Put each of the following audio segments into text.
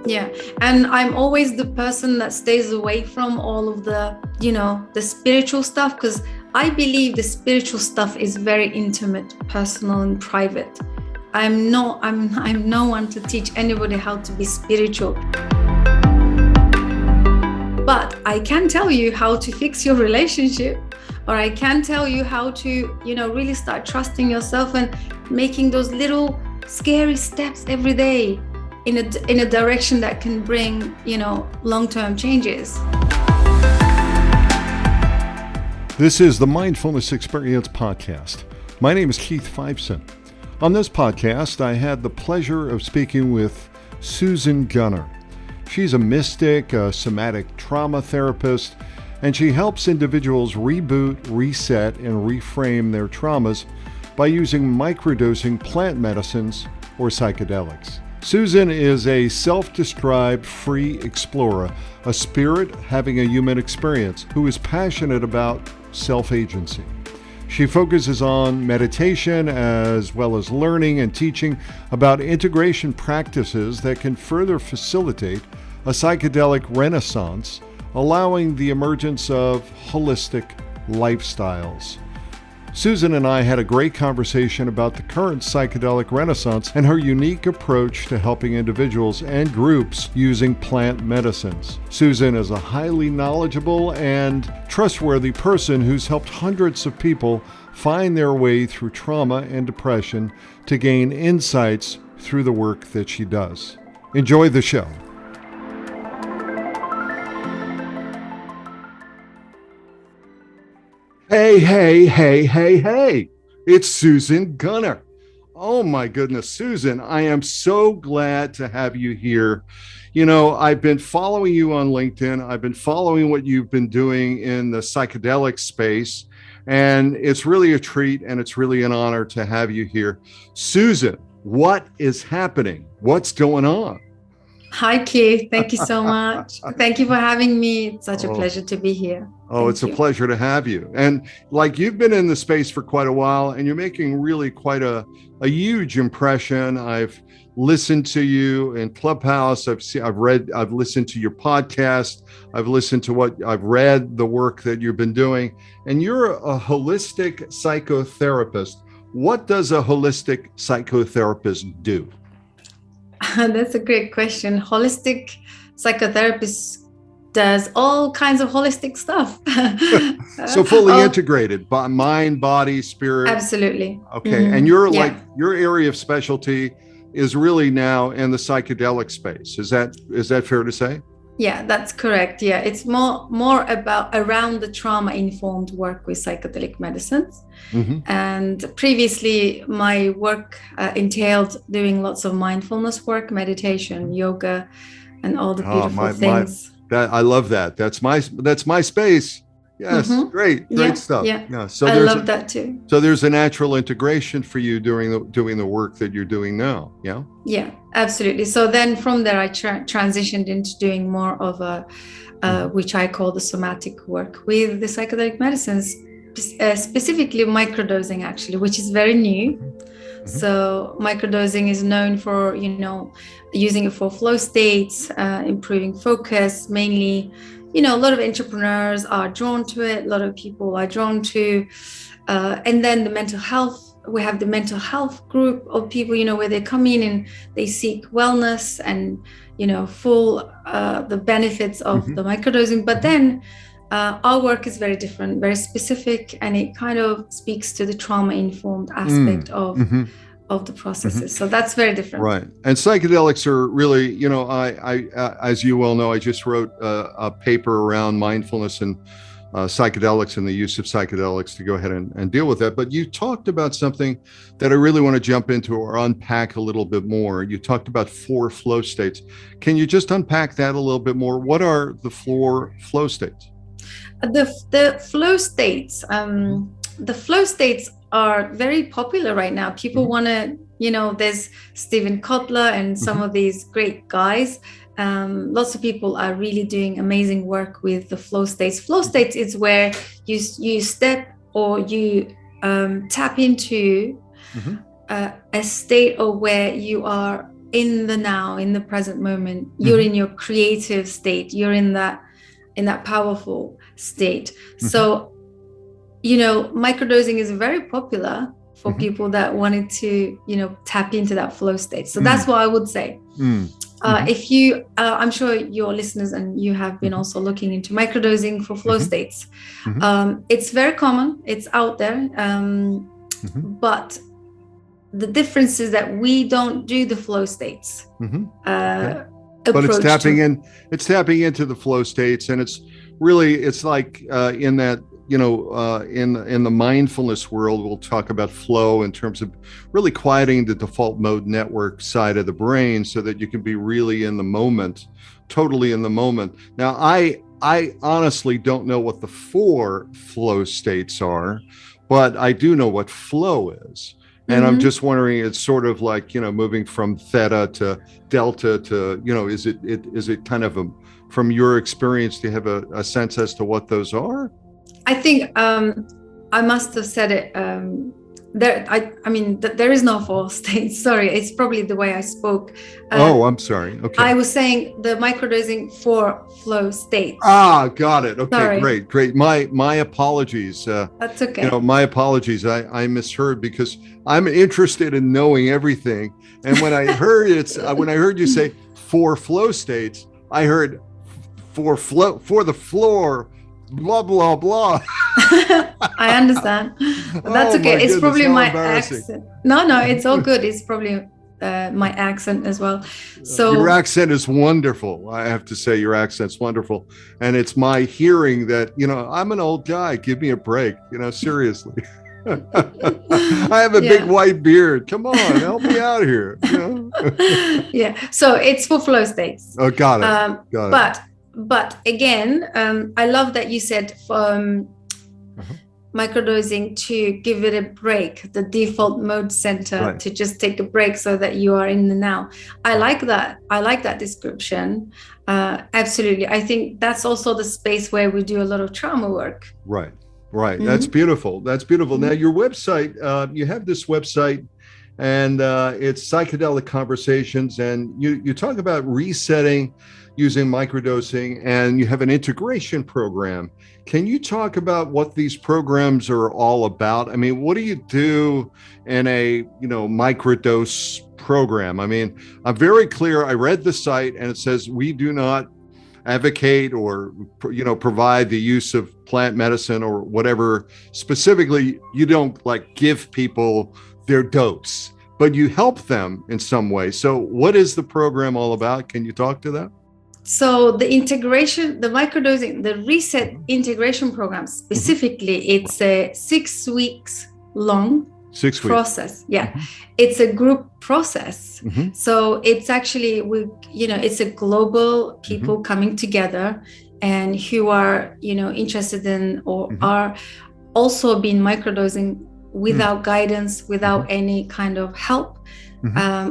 Yeah. And I'm always the person that stays away from all of the, the spiritual stuff, because I believe the spiritual stuff is very intimate, personal, and private. I'm no one to teach anybody how to be spiritual. But I can tell you how to fix your relationship, or I can tell you how to, really start trusting yourself and making those little scary steps every day in a direction that can bring, long-term changes. This is the Mindfulness Experience podcast. My name is Keith Fiveson. On this podcast, I had the pleasure of speaking with Susan Gunar. She's a mystic, a somatic trauma therapist, and she helps individuals reboot, reset, and reframe their traumas by using microdosing plant medicines or psychedelics. Susan is a self-described free explorer, a spirit having a human experience who is passionate about self-agency. She focuses on meditation as well as learning and teaching about integration practices that can further facilitate a psychedelic renaissance, allowing the emergence of holistic lifestyles. Susan and I had a great conversation about the current psychedelic renaissance and her unique approach to helping individuals and groups using plant medicines. Susan is a highly knowledgeable and trustworthy person who's helped hundreds of people find their way through trauma and depression to gain insights through the work that she does. Enjoy the show. Hey. It's Susan Gunar. Oh my goodness, Susan, I am so glad to have you here. I've been following you on LinkedIn. I've been following what you've been doing in the psychedelic space, and it's really a treat and it's really an honor to have you here. Susan, what is happening? What's going on? Hi, Keith. Thank you so much. Thank you for having me. It's such a pleasure to be here. It's a pleasure to have you. And you've been in the space for quite a while, and you're making really quite a huge impression. I've listened to you in Clubhouse. I've listened to your podcast. I've read the work that you've been doing, and you're a holistic psychotherapist. What does a holistic psychotherapist do? That's a great question. Holistic psychotherapist does all kinds of holistic stuff. So fully integrated, mind, body, spirit. Absolutely. Okay. Mm-hmm. And your area of specialty is really now in the psychedelic space. Is that fair to say? Yeah, that's correct. Yeah, it's more about around the trauma-informed work with psychedelic medicines. Mm-hmm. And previously, my work entailed doing lots of mindfulness work, meditation, yoga, and all the beautiful things. I love that. That's my space. Yes, mm-hmm. Great stuff. Yeah. So I love that too. So there's a natural integration for you doing the work that you're doing now. Yeah. Yeah, absolutely. So then from there, I transitioned into doing more of which I call the somatic work with the psychedelic medicines, specifically microdosing, actually, which is very new. Mm-hmm. So microdosing is known for, using it for flow states, improving focus, mainly. A lot of entrepreneurs are drawn to it. A lot of people are drawn to, and then the mental health. We have the mental health group of people, where they come in and they seek wellness and, full the benefits of mm-hmm. the microdosing. But then our work is very different, very specific, and it kind of speaks to the trauma-informed aspect of the processes. Mm-hmm. So that's very different. Right. And psychedelics are really, I as you well know, I just wrote a paper around mindfulness and psychedelics and the use of psychedelics to go ahead and deal with that. But you talked about something that I really want to jump into or unpack a little bit more. You talked about 4 flow states. Can you just unpack that a little bit more? What are the 4 flow states? The flow states, are very popular right now. People mm-hmm. want to, there's Stephen Kotler and some mm-hmm. of these great guys. Lots of people are really doing amazing work with the flow states. Flow states is where you step or you tap into mm-hmm. A state of where you are in the now, in the present moment. You're in your creative state. You're in that powerful state. So, microdosing is very popular for people that wanted to, tap into that flow state. So that's what I would say. If you, I'm sure your listeners and you have been also looking into microdosing for flow states. It's very common. It's out there. But the difference is that we don't do the flow states. But it's tapping into the flow states, and it's like in that, in the mindfulness world, we'll talk about flow in terms of really quieting the default mode network side of the brain so that you can be really in the moment, totally in the moment. Now, I honestly don't know what the 4 flow states are, but I do know what flow is. And I'm just wondering, it's sort of like, moving from theta to delta to, is it kind of from your experience, do you have a sense as to what those are? I think I must have said it. There is no 4 states. Sorry, it's probably the way I spoke. I'm sorry. Okay. I was saying the microdosing 4 flow states. Got it. Okay, Sorry. Great. My apologies. That's okay. My apologies. I misheard because I'm interested in knowing everything. And when I heard you say 4 flow states, I heard for the floor. Blah blah blah. I understand. That's okay. It's probably my accent. No, it's all good. It's probably my accent as well. So your accent is wonderful. I have to say, your accent's wonderful, and it's my hearing that I'm an old guy. Give me a break. Seriously. I have a big white beard. Come on, help me out here. Yeah. So it's for flow states. Oh, got it. But again, I love that you said microdosing to give it a break, the default mode center, to just take a break so that you are in the now. I like that. I like that description. Absolutely. I think that's also the space where we do a lot of trauma work. Right. That's beautiful. Now, your website, you have this website, and it's Psychedelic Conversations, and you talk about resetting using microdosing, and you have an integration program. Can you talk about what these programs are all about? I mean, what do you do in a microdose program? I mean, I'm very clear. I read the site, and it says we do not advocate or provide the use of plant medicine or whatever. Specifically, you don't give people their dose, but you help them in some way. So what is the program all about? Can you talk to that? So the integration, the microdosing, the reset integration program specifically, it's a 6 weeks long process. Yeah. It's a group process. So it's actually, it's a global people coming together and who are, interested in or are also being microdosing without guidance, without any kind of help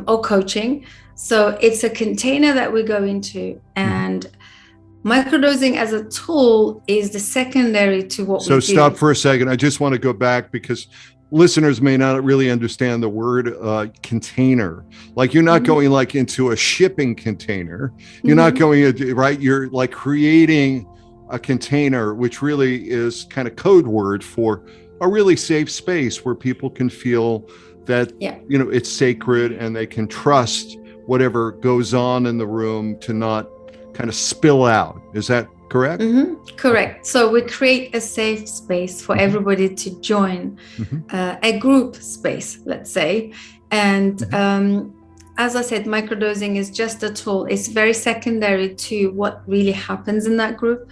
or coaching. So it's a container that we go into, and microdosing as a tool is the secondary to what we do. So stop for a second. I just want to go back because listeners may not really understand the word container. You're not going into a shipping container. You're not going, right? You're creating a container, which really is kind of code word for a really safe space where people can feel that, it's sacred and they can trust whatever goes on in the room to not kind of spill out. Is that correct? Correct. So we create a safe space for everybody to join, a group space, let's say. And as I said, microdosing is just a tool. It's very secondary to what really happens in that group.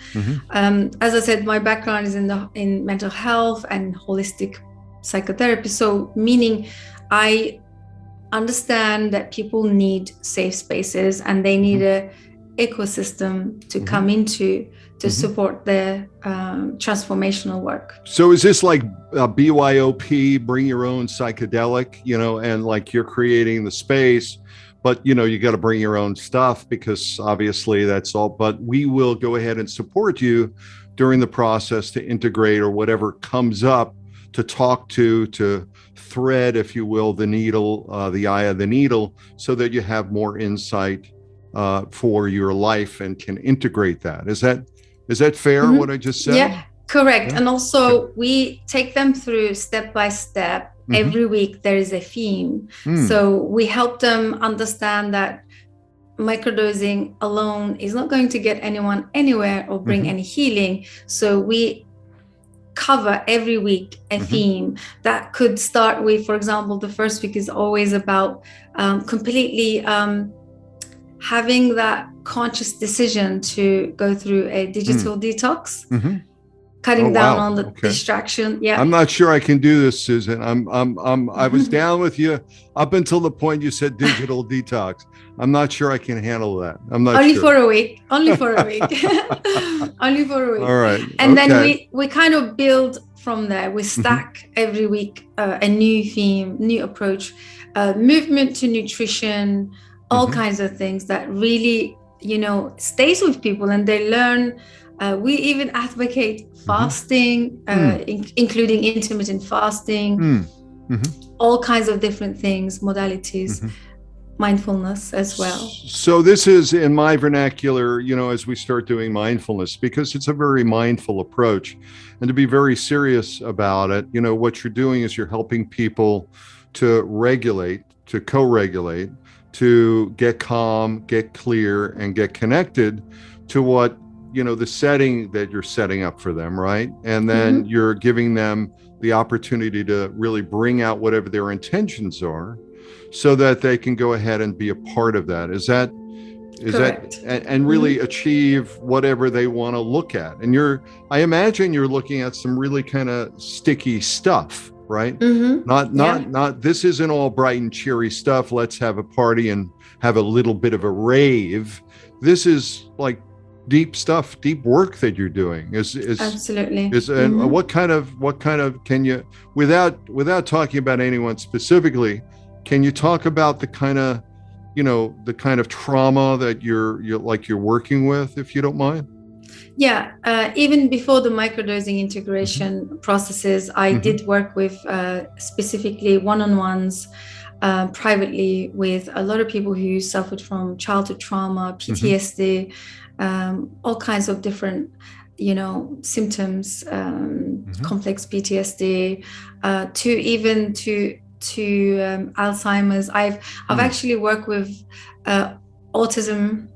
As I said, my background is in mental health and holistic psychotherapy. So meaning I understand that people need safe spaces and they need a ecosystem to come into to support their transformational work. So is this like a BYOP, bring your own psychedelic, and you're creating the space, but you got to bring your own stuff because obviously that's all, but we will go ahead and support you during the process to integrate or whatever comes up to talk to thread, if you will, the needle, the eye of the needle, so that you have more insight for your life and can integrate that. Is that fair, what I just said? Yeah, correct. Yeah. And also we take them through step by step. Every week there is a theme. So we help them understand that microdosing alone is not going to get anyone anywhere or bring any healing. So we cover every week a theme that could start with, for example, the first week is always about completely having that conscious decision to go through a digital detox, cutting down on the distraction. Yeah, I'm not sure I can do this, Susan. I was down with you up until the point you said digital detox. I'm not sure I can handle that. I'm not only sure. for a week. Only for a week. Only for a week. All right. And then we kind of build from there. We stack every week a new theme, new approach, movement to nutrition, all kinds of things that really, stays with people and they learn. We even advocate fasting, including intermittent fasting, all kinds of different things, modalities, mindfulness as well. So this is, in my vernacular, as we start doing mindfulness, because it's a very mindful approach, and to be very serious about it, what you're doing is you're helping people to regulate, to co-regulate, to get calm, get clear, and get connected to what, the setting that you're setting up for them, right? And then you're giving them the opportunity to really bring out whatever their intentions are so that they can go ahead and be a part of that. Is that and really achieve whatever they want to look at? And I imagine you're looking at some really kind of sticky stuff, right? Not this isn't all bright and cheery stuff. Let's have a party and have a little bit of a rave. This is like deep stuff, deep work that you're doing. Absolutely. And what kind of can you, without talking about anyone specifically, can you talk about the kind of trauma that you're working with, if you don't mind? Yeah, even before the microdosing integration processes, I did work with specifically one-on-ones privately with a lot of people who suffered from childhood trauma, PTSD, all kinds of different, symptoms, complex PTSD, to Alzheimer's. I've actually worked with autism.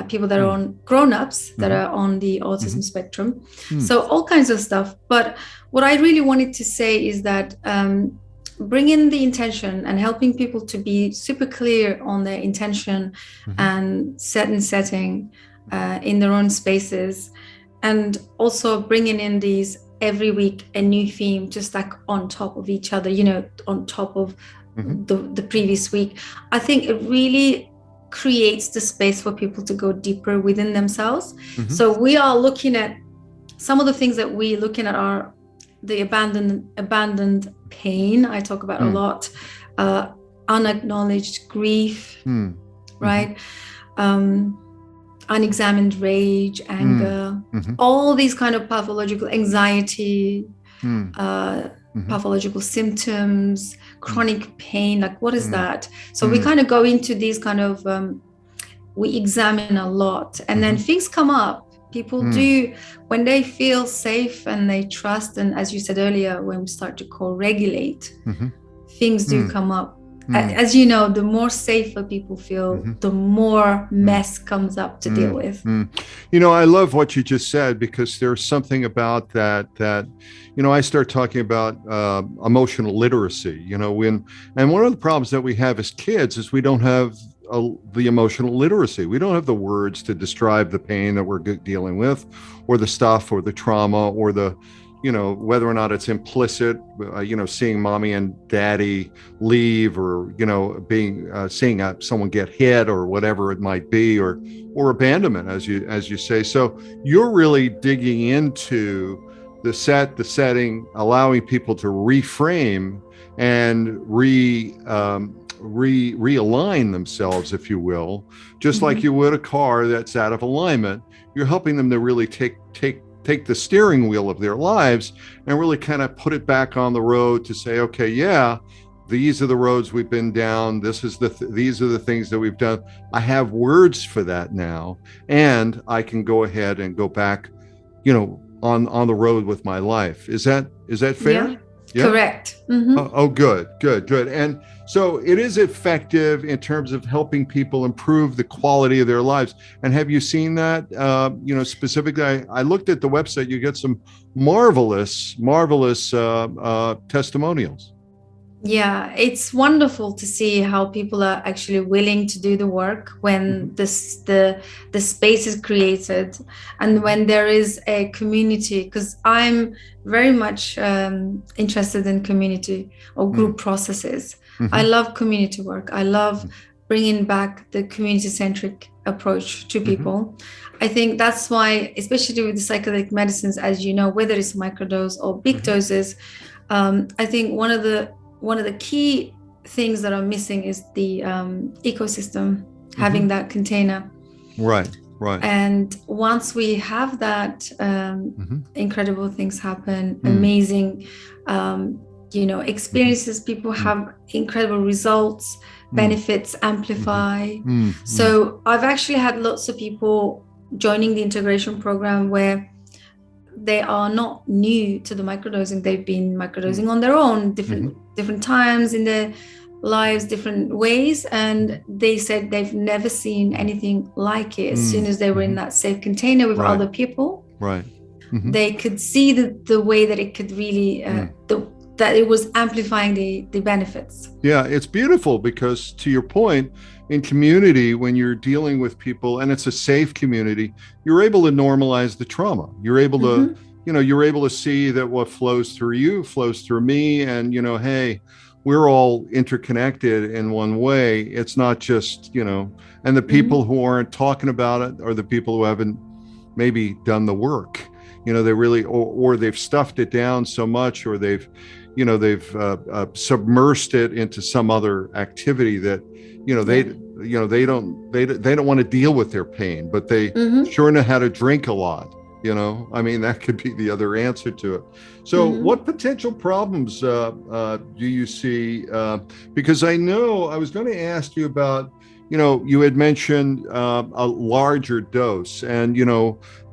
People that are on grown-ups that are on the autism spectrum. So all kinds of stuff. But what I really wanted to say is that bringing the intention and helping people to be super clear on their intention and setting in their own spaces, and also bringing in these every week a new theme just like on top of each other, on top of the previous week. I think it really creates the space for people to go deeper within themselves. So we are looking at some of the things that we're looking at are the abandoned pain. I talk about a lot, unacknowledged grief, right? Unexamined rage, anger, all these kind of pathological anxiety, pathological symptoms, chronic pain, like what is that? So we kind of go into these kind of, we examine a lot, and then things come up. People do, when they feel safe and they trust, and as you said earlier, when we start to co-regulate, things do come up. As you know, the more safer people feel, the more mess comes up to deal with. I love what you just said, because there's something about that I start talking about emotional literacy, and one of the problems that we have as kids is we don't have the emotional literacy. We don't have the words to describe the pain that we're dealing with, or the stuff, or the trauma, or the whether or not it's implicit, seeing mommy and daddy leave, or, seeing someone get hit, or whatever it might be, or abandonment, as you say. So you're really digging into the setting, allowing people to reframe and realign themselves, if you will, just like you would a car that's out of alignment. You're helping them to really take take the steering wheel of their lives and really kind of put it back on the road to say, okay, yeah, these are the roads we've been down. These are the things that we've done. I have words for that now, and I can go ahead and go back, on the road with my life. Is that fair? Yeah. Correct. Mm-hmm. Oh, good. And so it is effective in terms of helping people improve the quality of their lives. And have you seen that? Specifically, I looked at the website. You get some marvelous testimonials. Yeah, it's wonderful to see how people are actually willing to do the work when the space is created, and when there is a community, because I'm very much interested in community or group processes. I love community work. I love bringing back the community-centric approach to people. I think that's why, especially with the psychedelic medicines, as you know, whether it's microdose or big doses, I think one of the key things that are missing is the ecosystem, having that container. Right. And once we have that, incredible things happen, amazing, experiences, people have incredible results, benefits amplify. So I've actually had lots of people joining the integration program where they are not new to the microdosing. They've been microdosing on their own, different times in their lives, different ways, and they said they've never seen anything like it. As soon as they were in that safe container with other people, they could see the way that it could really that it was amplifying the benefits. Yeah, it's beautiful because, to your point, in community, when you're dealing with people and it's a safe community, you're able to normalize the trauma. You're able to, you're able to see that what flows through you flows through me. And, hey, we're all interconnected in one way. It's not just, and the people who aren't talking about it are the people who haven't maybe done the work. They really, or they've stuffed it down so much, or they've submersed it into some other activity that, they don't want to deal with their pain, but they sure know how to drink a lot. That could be the other answer to it. So what potential problems do you see? Because I know I was going to ask you about, you had mentioned a larger dose, and,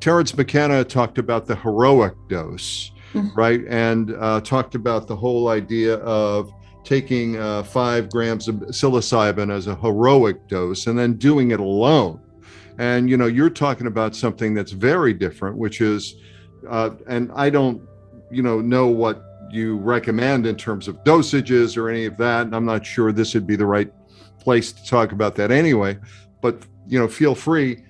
Terence McKenna talked about the heroic dose, right? And talked about the whole idea of taking 5 grams of psilocybin as a heroic dose and then doing it alone. And, you're talking about something that's very different, which is, and I don't, know what you recommend in terms of dosages or any of that. And I'm not sure this would be the right place to talk about that anyway, but, feel free.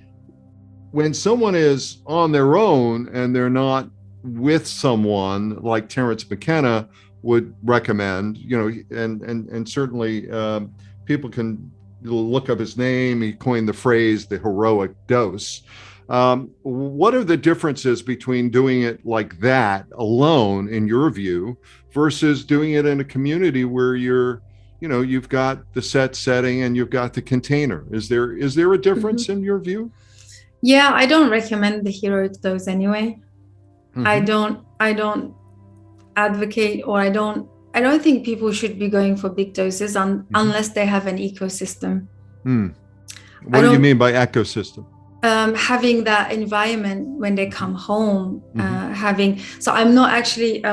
When someone is on their own and they're not with someone like Terence McKenna would recommend, and certainly people can look up his name. He coined the phrase, the heroic dose. What are the differences between doing it like that alone, in your view, versus doing it in a community where you've got the set setting and you've got the container? Is there a difference in your view? Yeah, I don't recommend the heroic dose anyway. I don't advocate, or I don't think people should be going for big doses unless they have an ecosystem. What do you mean by ecosystem? Having that environment when they come home, so I'm not actually,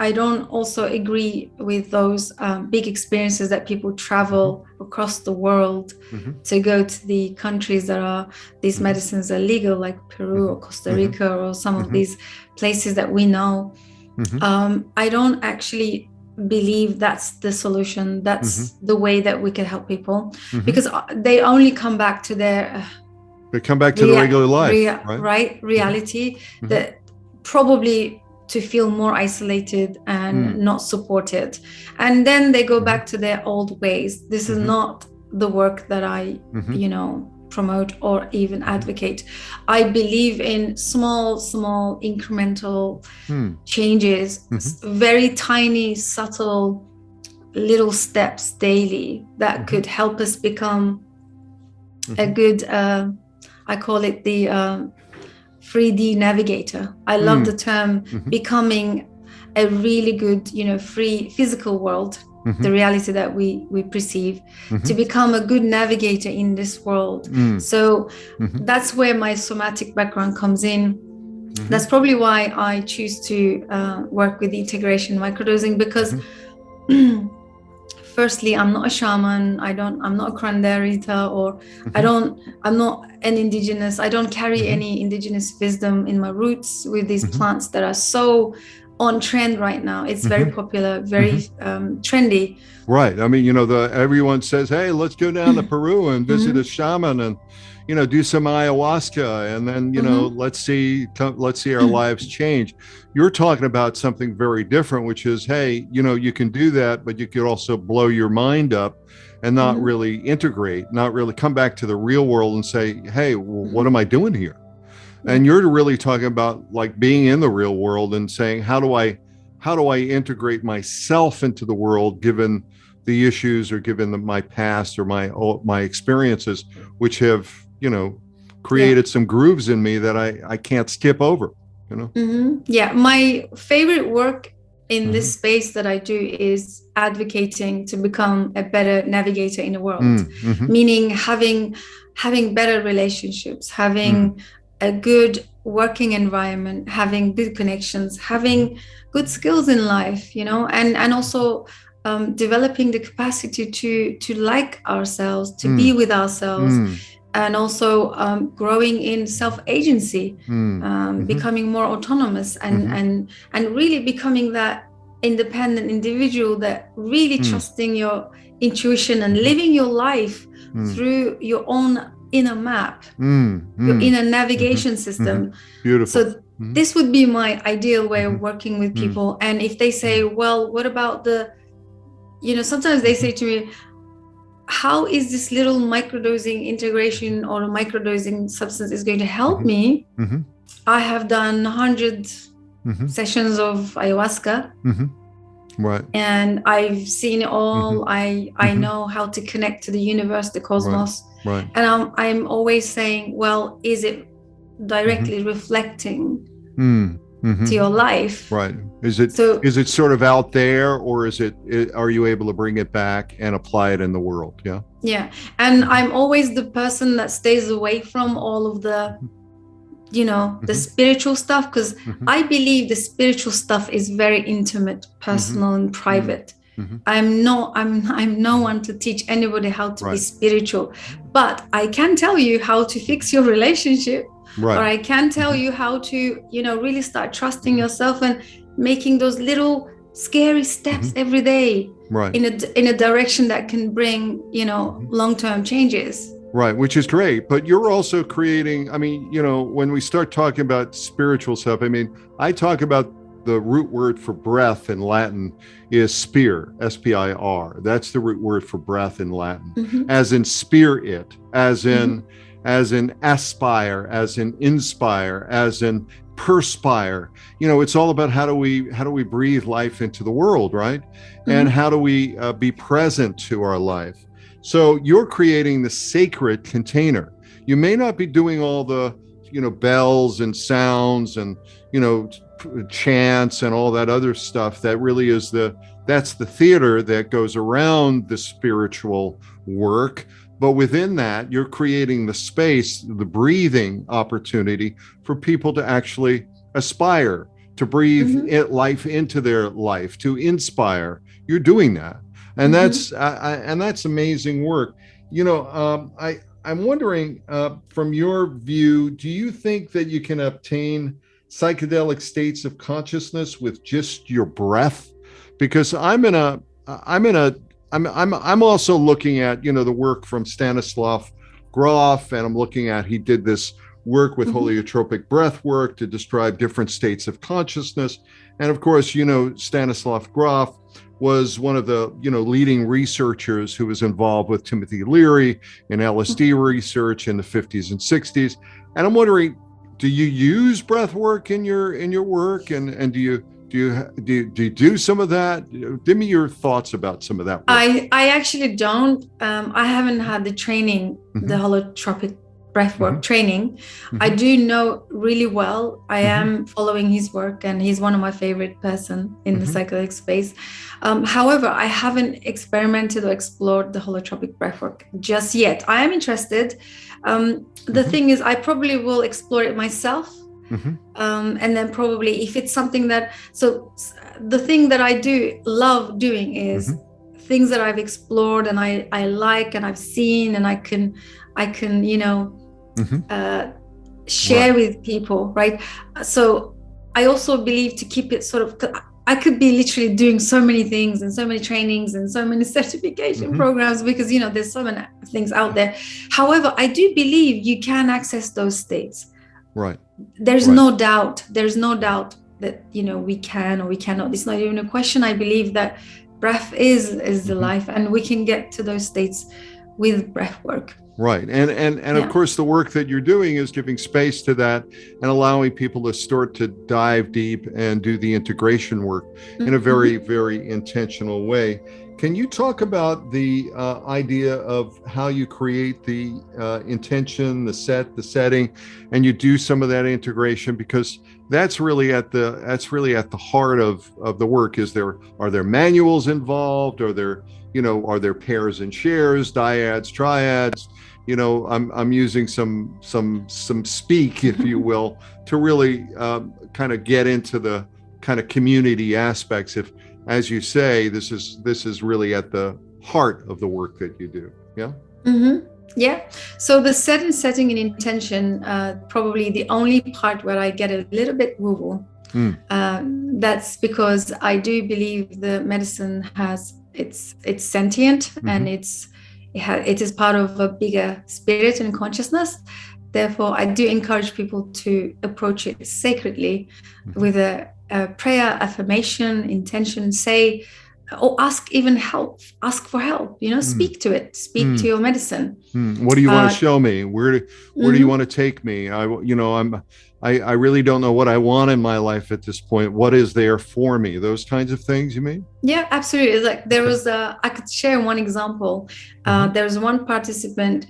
I don't also agree with those big experiences that people travel across the world to go to the countries that are, these medicines are legal, like Peru or Costa Rica or some of these places that we know. I don't actually believe that's the solution. That's the way that we can help people, because they only come back to their they come back to the regular life, right? Reality, that probably to feel more isolated and not supported. And then they go back to their old ways. This is not the work that I, promote or even advocate. I believe in small incremental changes, very tiny, subtle little steps daily that could help us become a good, I call it the 3D navigator. I love the term becoming a really good, free physical world, the reality that we perceive, to become a good navigator in this world. So that's where my somatic background comes in. That's probably why I choose to work with integration microdosing, because firstly, I'm not a shaman. I'm not a Krandarita, or I'm not an indigenous. I don't carry any indigenous wisdom in my roots with these plants that are so on trend right now. It's very popular, very trendy. Right. I mean, everyone says, hey, let's go down to Peru and visit a shaman and, do some ayahuasca, and then, let's see our lives change. You're talking about something very different, which is, hey, you can do that, but you could also blow your mind up and not really integrate, not really come back to the real world and say, hey, well, what am I doing here? And you're really talking about like being in the real world and saying, how do I integrate myself into the world, given the issues or given my past or my experiences, which have, created some grooves in me that I can't skip over, Yeah. My favorite work in this space that I do is advocating to become a better navigator in the world, meaning having better relationships, having a good working environment, having good connections, having good skills in life, and also developing the capacity to like ourselves, to be with ourselves, and also growing in self-agency, becoming more autonomous, and really becoming that independent individual that really trusting your intuition and living your life through your own inner map, your inner navigation system. Beautiful. So this would be my ideal way of working with people. And if they say, well, what about sometimes they say to me, how is this little microdosing integration or a microdosing substance is going to help me? I have done 100 sessions of ayahuasca. Right. And I've seen it all. I know how to connect to the universe, the cosmos. Right. And I'm always saying, well, is it directly reflecting to your life? Right. Is it sort of out there, or are you able to bring it back and apply it in the world? Yeah. Yeah. And I'm always the person that stays away from all of the the spiritual stuff, because I believe the spiritual stuff is very intimate, personal, and private. I'm no one to teach anybody how to be spiritual, but I can tell you how to fix your relationship, or I can tell you how to really start trusting yourself and making those little scary steps every day, in a direction that can bring long-term changes. Right, which is great. But you're also creating, when we start talking about spiritual stuff, I talk about the root word for breath in Latin is spir, S-P-I-R. That's the root word for breath in Latin, as in spirit, as in aspire, as in inspire, as in perspire. It's all about how do we breathe life into the world, right? And how do we be present to our life? So you're creating the sacred container. You may not be doing all the, bells and sounds and, chants and all that other stuff. That really is that's the theater that goes around the spiritual work. But within that, you're creating the space, the breathing opportunity for people to actually aspire, to breathe life into their life, to inspire. You're doing that. And that's amazing work. I'm wondering, from your view, do you think that you can obtain psychedelic states of consciousness with just your breath? Because I'm also looking at the work from Stanislav Grof, and I'm looking at, he did this work with holotropic breath work to describe different states of consciousness. And of course, Stanislav Grof was one of the leading researchers who was involved with Timothy Leary in LSD research in the 50s and 60s. And I'm wondering, do you use breath work in your work, and do you do some of that? Give me your thoughts about some of that work. I actually don't. I haven't had the training, the holotropic breathwork training. I do know really well. I am following his work, and he's one of my favorite person in the psychedelic space. However, I haven't experimented or explored the holotropic breathwork just yet. I am interested. The thing is, I probably will explore it myself. And then probably if it's something that, so the thing that I do love doing is things that I've explored and I like and I've seen and I can share with people, right? So I also believe to keep it sort of, I could be literally doing so many things and so many trainings and so many certification programs because, there's so many things out there. However, I do believe you can access those states. Right. There's no doubt that, we can or we cannot. It's not even a question. I believe that breath is the life, and we can get to those states with breath work. Right. And of course, the work that you're doing is giving space to that and allowing people to start to dive deep and do the integration work in a very, very intentional way. Can you talk about the idea of how you create the intention, the setting, and you do some of that integration? Because that's really at the heart of the work. Are there manuals involved? Are there pairs and shares, dyads, triads? I'm using some speak, if you will, to really kind of get into the kind of community aspects. If, as you say, this is really at the heart of the work that you do. Yeah. Yeah. So the setting and intention, probably the only part where I get a little bit woo-woo. That's because I do believe the medicine it's sentient and it is part of a bigger spirit and consciousness. Therefore, I do encourage people to approach it sacredly with a prayer, affirmation, intention, say, or ask for help, speak to it, speak to your medicine. What do you want to show me? Where do you want to take me? I really don't know what I want in my life at this point. What is there for me? Those kinds of things, you mean? Yeah, absolutely. Like there was I could share one example. There's one participant,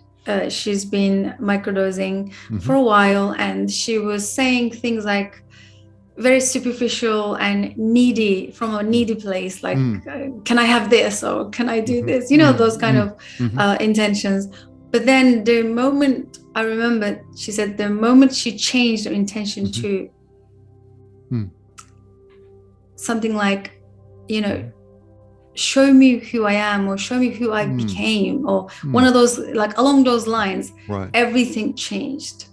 she's been microdosing for a while, and she was saying things like, very superficial and needy, from a needy place, like can I have this, or can I do this, those kind of intentions. But then the moment, I remember she said, the moment she changed her intention to something like, show me who I am, or show me who I became, or one of those, like along those lines, everything changed.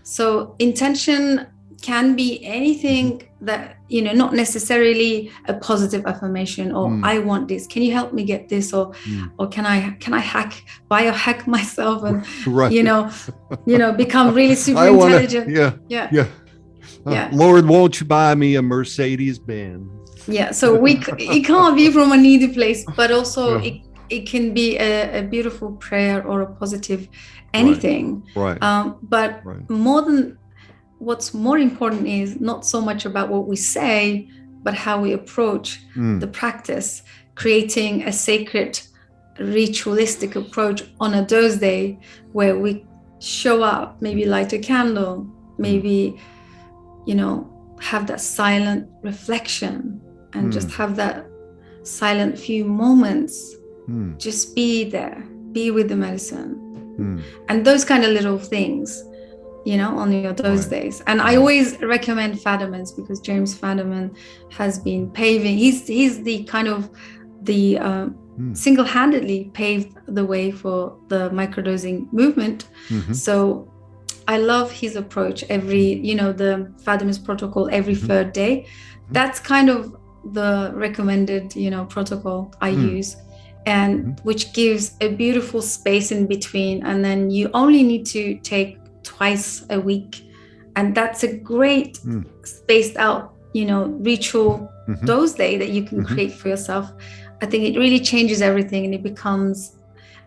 So intention can be anything that, not necessarily a positive affirmation, or I want this, can you help me get this, or can I biohack myself and become really super intelligent. Lord, won't you buy me a Mercedes Benz? So it can't be from a needy place, but also it can be a beautiful prayer or a positive anything. But what's more important is not so much about what we say, but how we approach the practice, creating a sacred, ritualistic approach on a dose day where we show up, maybe light a candle, maybe, have that silent reflection and just have that silent few moments, just be there, be with the medicine. And those kind of little things, on your those days. And I always recommend Fadiman's, because James Fadiman has been paving, he's the kind of the single-handedly paved the way for the microdosing movement. So I love his approach. Every, the Fadiman's protocol every third day, that's kind of the recommended, protocol I use, and which gives a beautiful space in between. And then you only need to take twice a week, and that's a great spaced out ritual dose day that you can create for yourself. I think it really changes everything, and it becomes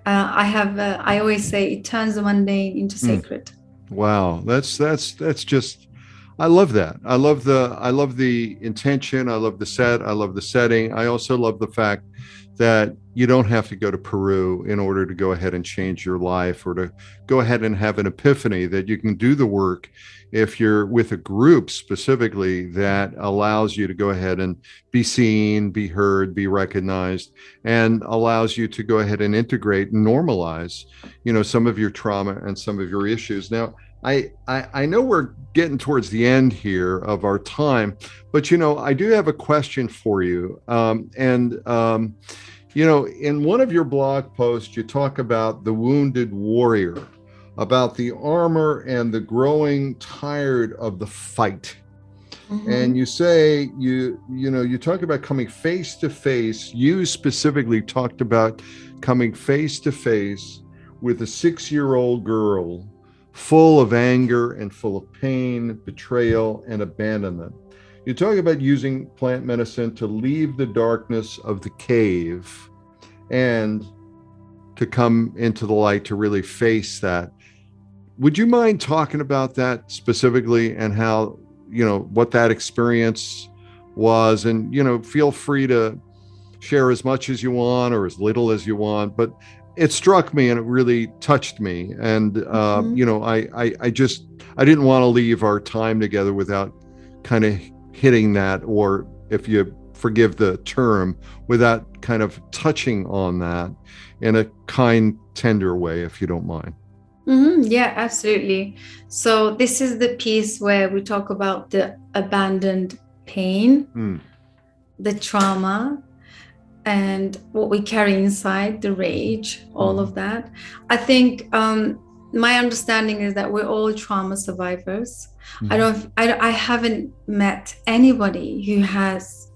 I always say it turns the mundane into sacred. Wow, that's just, I love that. I love the intention, I love the setting. I also love the fact that you don't have to go to Peru in order to go ahead and change your life, or to go ahead and have an epiphany, that you can do the work if you're with a group specifically that allows you to go ahead and be seen, be heard, be recognized, and allows you to go ahead and integrate and normalize, some of your trauma and some of your issues. Now, I know we're getting towards the end here of our time, but I do have a question for you. In one of your blog posts, you talk about the wounded warrior, about the armor and the growing tired of the fight. Mm-hmm. And you say you talk about coming face to face. You specifically talked about coming face to face with a 6-year-old girl, full of anger and full of pain, betrayal, and abandonment. You talk about using plant medicine to leave the darkness of the cave and to come into the light, to really face that. Would you mind talking about that specifically, and how, what that experience was? And, feel free to share as much as you want or as little as you want, but it struck me and it really touched me. And, mm-hmm. I didn't want to leave our time together without kind of hitting that, or, if you forgive the term, without kind of touching on that in a kind, tender way, if you don't mind. Mm-hmm. Yeah, absolutely. So this is the piece where we talk about the abandoned pain, the trauma, and what we carry inside, the rage, all of that. I think my understanding is that we're all trauma survivors. Mm-hmm. I haven't met anybody who has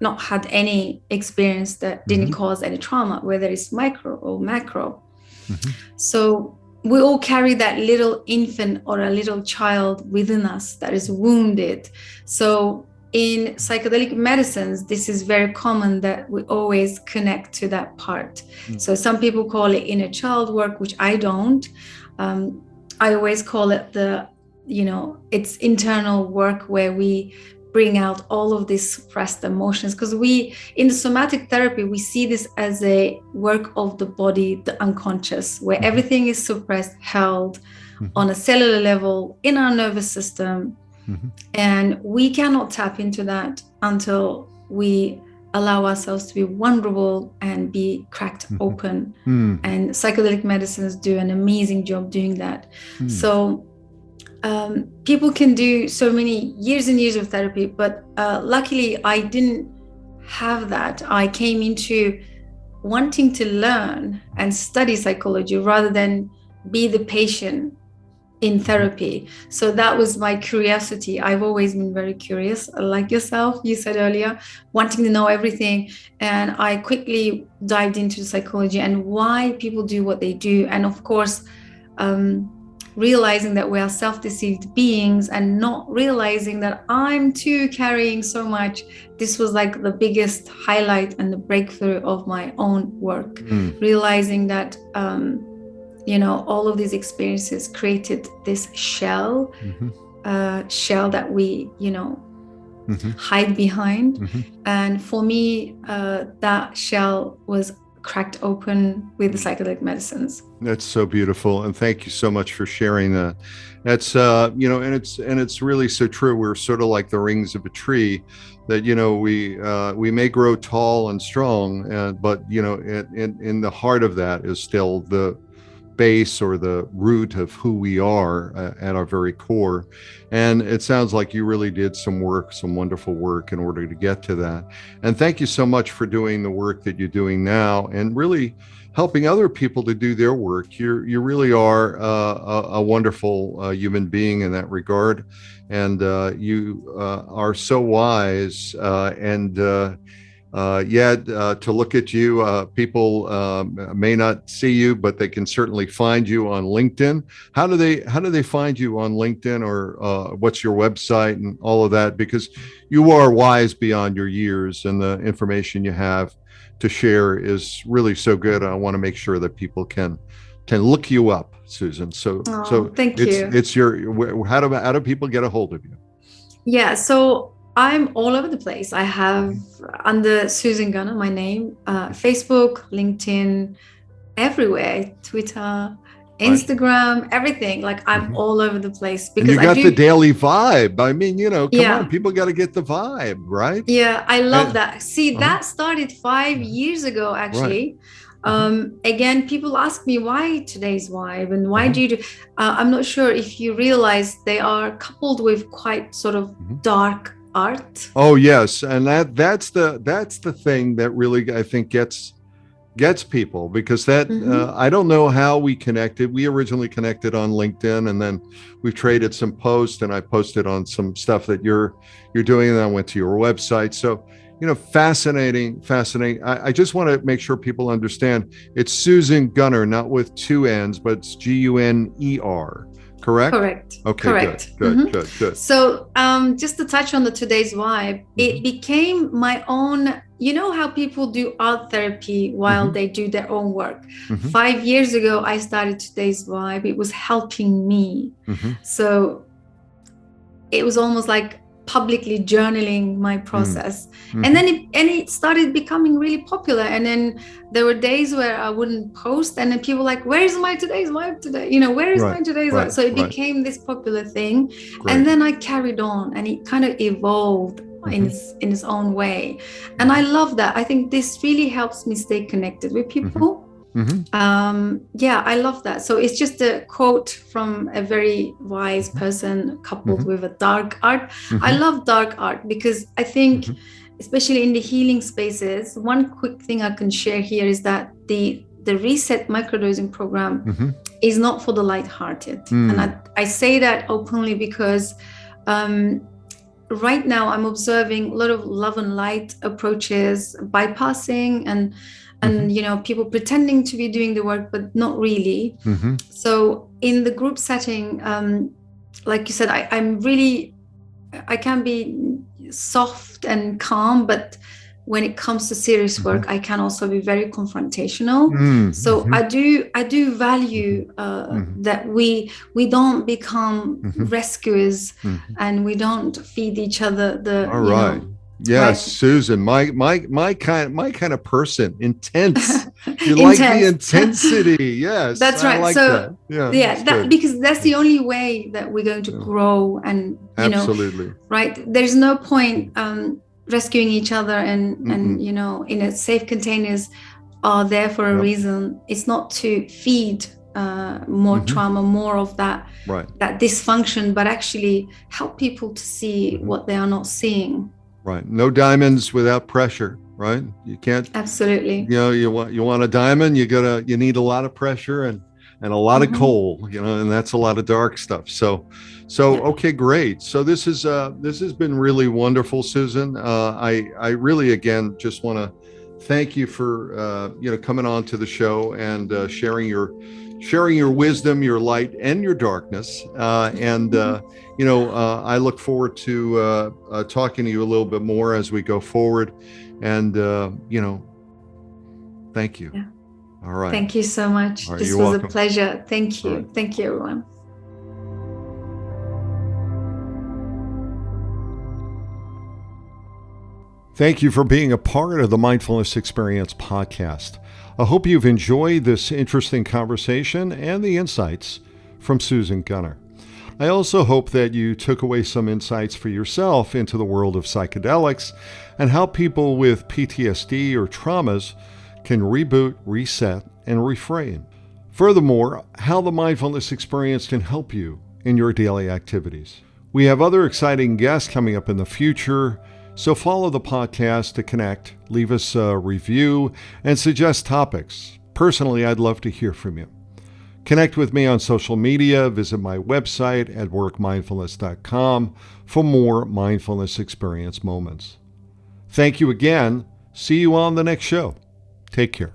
not had any experience that didn't cause any trauma, whether it's micro or macro. Mm-hmm. So we all carry that little infant or a little child within us that is wounded. So in psychedelic medicines, this is very common that we always connect to that part. Mm. So some people call it inner child work, which I don't. I always call it it's internal work, where we bring out all of these suppressed emotions, because in the somatic therapy, we see this as a work of the body, the unconscious, where everything is suppressed, held on a cellular level in our nervous system. Mm-hmm. And we cannot tap into that until we allow ourselves to be vulnerable and be cracked open. And psychedelic medicines do an amazing job doing that. So people can do so many years and years of therapy, but luckily I didn't have that. I came into wanting to learn and study psychology rather than be the patient in therapy. So that was my curiosity. I've always been very curious, like yourself, you said earlier, wanting to know everything. And I quickly dived into psychology and why people do what they do. And of course, realizing that we are self-deceived beings and not realizing that I'm too carrying so much. This was like the biggest highlight and the breakthrough of my own work, realizing that all of these experiences created this shell that we hide behind. And for me, that shell was cracked open with the psychedelic medicines. That's so beautiful, and thank you so much for sharing that. That's and it's really so true. We're sort of like the rings of a tree, that we may grow tall and strong, but in the heart of that is still the base or the root of who we are at our very core. And it sounds like you really did some wonderful work in order to get to that. And thank you so much for doing the work that you're doing now and really helping other people to do their work. You really are a wonderful human being in that regard. And you are so wise yet to look at you, people may not see you, but they can certainly find you on LinkedIn. How do they find you on LinkedIn, or what's your website and all of that? Because you are wise beyond your years, and the information you have to share is really so good. I want to make sure that people can look you up, Susan. So thank you. It's how do people get a hold of you? Yeah. So I'm all over the place. I have under Susan Gunar, my name, Facebook, LinkedIn, everywhere, Twitter, Instagram, everything. Like I'm all over the place and because you I got do. the daily vibe. I mean, come on, Yeah. people got to get the vibe, right? Yeah, I love And, that. See, that started 5 years ago, right. actually. Again, people ask me why today's vibe and why do you do. I'm not sure if you realize they are coupled with quite sort of dark art. Oh yes, and that's the thing that really I think gets people, because that I don't know how we connected. We originally connected on LinkedIn, and then we traded some posts, and I posted on some stuff that you're doing, and I went to your website. So fascinating. I just want to make sure people understand it's Susan Gunar, not with two N's, but it's Guner. Correct? Correct. Okay, Correct. Good. So just to touch on the today's vibe, it became my own, how people do art therapy while they do their own work. 5 years ago, I started today's vibe. It was helping me. So it was almost like publicly journaling my process. And then it started becoming really popular. And then there were days where I wouldn't post, and then people were like, where is my today's vibe today? Where is my today's vibe? So it became this popular thing. Great. And then I carried on, and it kind of evolved in its own way. And I love that. I think this really helps me stay connected with people. I love that. So it's just a quote from a very wise person coupled with a dark art. I love dark art because I think, especially in the healing spaces, one quick thing I can share here is that the reset microdosing program is not for the lighthearted. And I say that openly because right now I'm observing a lot of love and light approaches, bypassing and people pretending to be doing the work, but not really. So in the group setting, like you said, I can be soft and calm, but when it comes to serious work, I can also be very confrontational. So I do value that we don't become rescuers and we don't feed each other the Yes, right. Susan, my kind of person, intense. You like the intensity. Yes, that's right. Like so that. Because that's the only way that we're going to grow, and absolutely right. There's no point rescuing each other and in a safe containers are there for a reason. It's not to feed more trauma, more of that that dysfunction, but actually help people to see what they are not seeing. Right. No diamonds without pressure, right? You can't. Absolutely. You want a diamond, you need a lot of pressure and a lot of coal, and that's a lot of dark stuff. So okay, great. So this has been really wonderful, Susan. I really, again, just want to thank you for coming on to the show and sharing your wisdom, your light, and your darkness. I look forward to talking to you a little bit more as we go forward. And, thank you. Yeah. All right. Thank you so much. Right, this was welcome. A pleasure. Thank you. Right. Thank you, everyone. Thank you for being a part of the Mindfulness Experience podcast. I hope you've enjoyed this interesting conversation and the insights from Susan Gunar. I also hope that you took away some insights for yourself into the world of psychedelics and how people with PTSD or traumas can reboot, reset, and reframe. Furthermore, how the mindfulness experience can help you in your daily activities. We have other exciting guests coming up in the future, so follow the podcast to connect, leave us a review, and suggest topics. Personally, I'd love to hear from you. Connect with me on social media. Visit my website at workmindfulness.com for more mindfulness experience moments. Thank you again. See you on the next show. Take care.